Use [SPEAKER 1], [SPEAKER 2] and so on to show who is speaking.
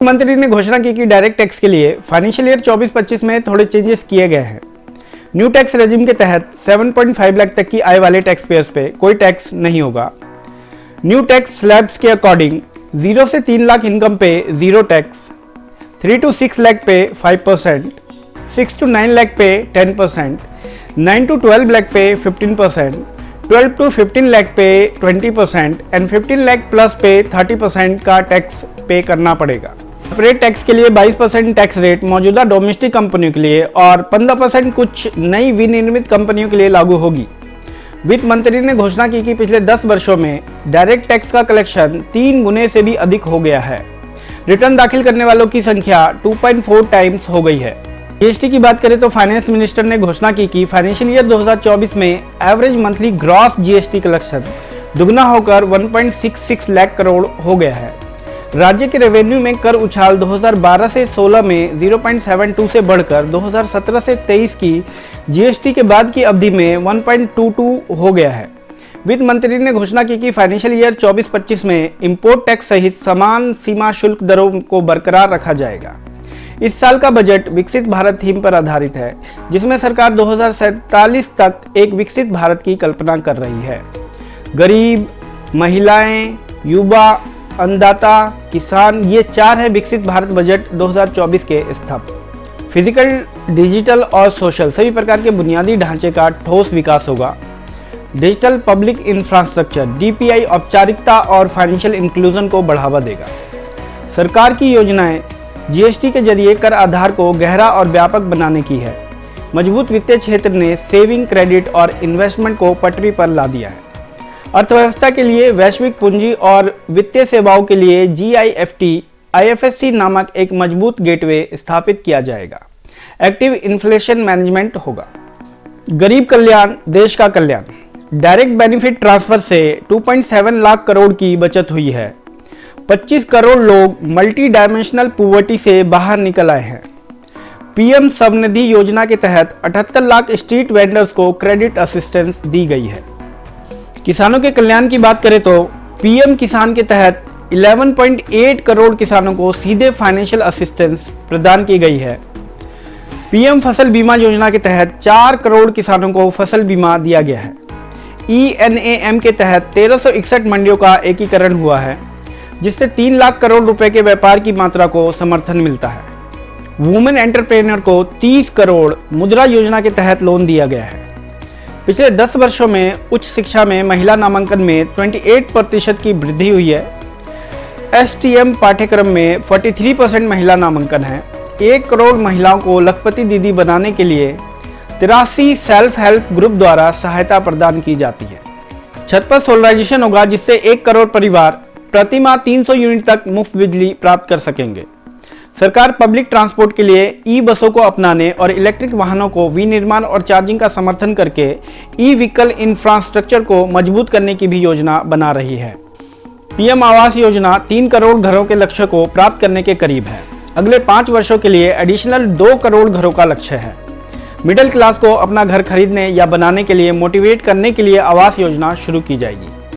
[SPEAKER 1] मंत्री ने घोषणा की कि डायरेक्ट टैक्स के लिए फाइनेंशियल ईयर 24-25 में थोड़े चेंजेस किए गए हैं। न्यू टैक्स रेजिम के तहत 7.5 लाख तक की आय वाले टैक्स पेयर्स पे कोई टैक्स नहीं होगा। न्यू टैक्स स्लैब्स के अकॉर्डिंग 0 से 3 लाख इनकम पे 0 टैक्स, 3 to 6 लाख पे 5%, 6 to 9 लाख पे 10%, 9 to 12 लाख पे 15%, 12 to 15 लाख पे 20% एंड 15 लाख प्लस पे 30% का टैक्स पे करना पड़ेगा। कॉर्पोरेट टैक्स के लिए 22% टैक्स रेट मौजूदा डोमेस्टिक कंपनियों के लिए और 15% कुछ नई विनिर्मित कंपनियों के लिए लागू होगी। वित्त मंत्री ने घोषणा की कि पिछले 10 वर्षों में डायरेक्ट टैक्स का कलेक्शन 3 गुने से भी अधिक हो गया है। रिटर्न दाखिल करने वालों की संख्या 2.4 टाइम्स हो गई है। जीएसटी की बात करें तो फाइनेंस मिनिस्टर ने घोषणा की कि फाइनेंशियल ईयर 2024 में average monthly gross GST collection दुगना होकर 1.66 लाख करोड़ हो गया है। राज्य के रेवेन्यू में कर उछाल 2012 से 16 में 0.72 से बढ़कर 2017 से 23 की जीएसटी के बाद की अवधि में 1.22 हो गया है। वित्त मंत्री ने घोषणा की कि फाइनेंशियल ईयर 24-25 में इंपोर्ट टैक्स सहित समान सीमा शुल्क दरों को बरकरार रखा जाएगा। इस साल का बजट विकसित भारत थीम पर आधारित है, जिसमें सरकार 2047 तक एक विकसित भारत की कल्पना कर रही है। गरीब, महिलाएं, युवा, अन्नदाता, किसान, ये 4 है विकसित भारत बजट 2024 के स्तंभ। फिजिकल, डिजिटल और सोशल सभी प्रकार के बुनियादी ढांचे का ठोस विकास होगा। डिजिटल पब्लिक इंफ्रास्ट्रक्चर डीपीआई औपचारिकता और फाइनेंशियल इंक्लूजन को बढ़ावा देगा। सरकार की योजनाएं जीएसटी के जरिए कर आधार को गहरा और व्यापक बनाने की है। मजबूत वित्तीय क्षेत्र ने सेविंग, क्रेडिट और इन्वेस्टमेंट को पटरी पर ला दिया है। अर्थव्यवस्था के लिए वैश्विक पूंजी और वित्तीय सेवाओं के लिए GIFT IFSC नामक एक मजबूत गेटवे स्थापित किया जाएगा। एक्टिव इन्फ्लेशन मैनेजमेंट होगा। गरीब कल्याण, देश का कल्याण। डायरेक्ट बेनिफिट ट्रांसफर से 2.7 लाख करोड़ की बचत हुई है। 25 करोड़ लोग मल्टी डायमेंशनल पॉवर्टी से बाहर निकल आए हैं। पीएम स्वनिधि योजना के तहत 78 लाख स्ट्रीट वेंडर्स को क्रेडिट असिस्टेंस दी गई है। किसानों के कल्याण की बात करें तो पीएम किसान के तहत 11.8 करोड़ किसानों को सीधे फाइनेंशियल असिस्टेंस प्रदान की गई है। पीएम फसल बीमा योजना के तहत 4 करोड़ किसानों को फसल बीमा दिया गया है। ENAM के तहत 1361 मंडियों का एकीकरण हुआ है, जिससे 3 लाख करोड़ रुपए के व्यापार की मात्रा को समर्थन मिलता है। वुमेन एंटरप्रेन्योर को 30 करोड़ मुद्रा योजना के तहत लोन दिया गया है। पिछले 10 वर्षों में उच्च शिक्षा में महिला नामांकन में 28% की वृद्धि हुई है। STM पाठ्यक्रम में 43% महिला नामांकन है। 1 करोड़ महिलाओं को लखपति दीदी बनाने के लिए 83 सेल्फ हेल्प ग्रुप द्वारा सहायता प्रदान की जाती है। छत पर सोलराइजेशन होगा, जिससे 1 करोड़ परिवार प्रति माह 300 यूनिट तक मुफ्त बिजली प्राप्त कर सकेंगे। सरकार पब्लिक ट्रांसपोर्ट के लिए ई बसों को अपनाने और इलेक्ट्रिक वाहनों को विनिर्माण और चार्जिंग का समर्थन करके ई व्हीकल इंफ्रास्ट्रक्चर को मजबूत करने की भी योजना बना रही है। पीएम आवास योजना 3 करोड़ घरों के लक्ष्य को प्राप्त करने के करीब है। अगले 5 वर्षों के लिए एडिशनल 2 करोड़ घरों का लक्ष्य है। मिडिल क्लास को अपना घर खरीदने या बनाने के लिए मोटिवेट करने के लिए आवास योजना शुरू की जाएगी।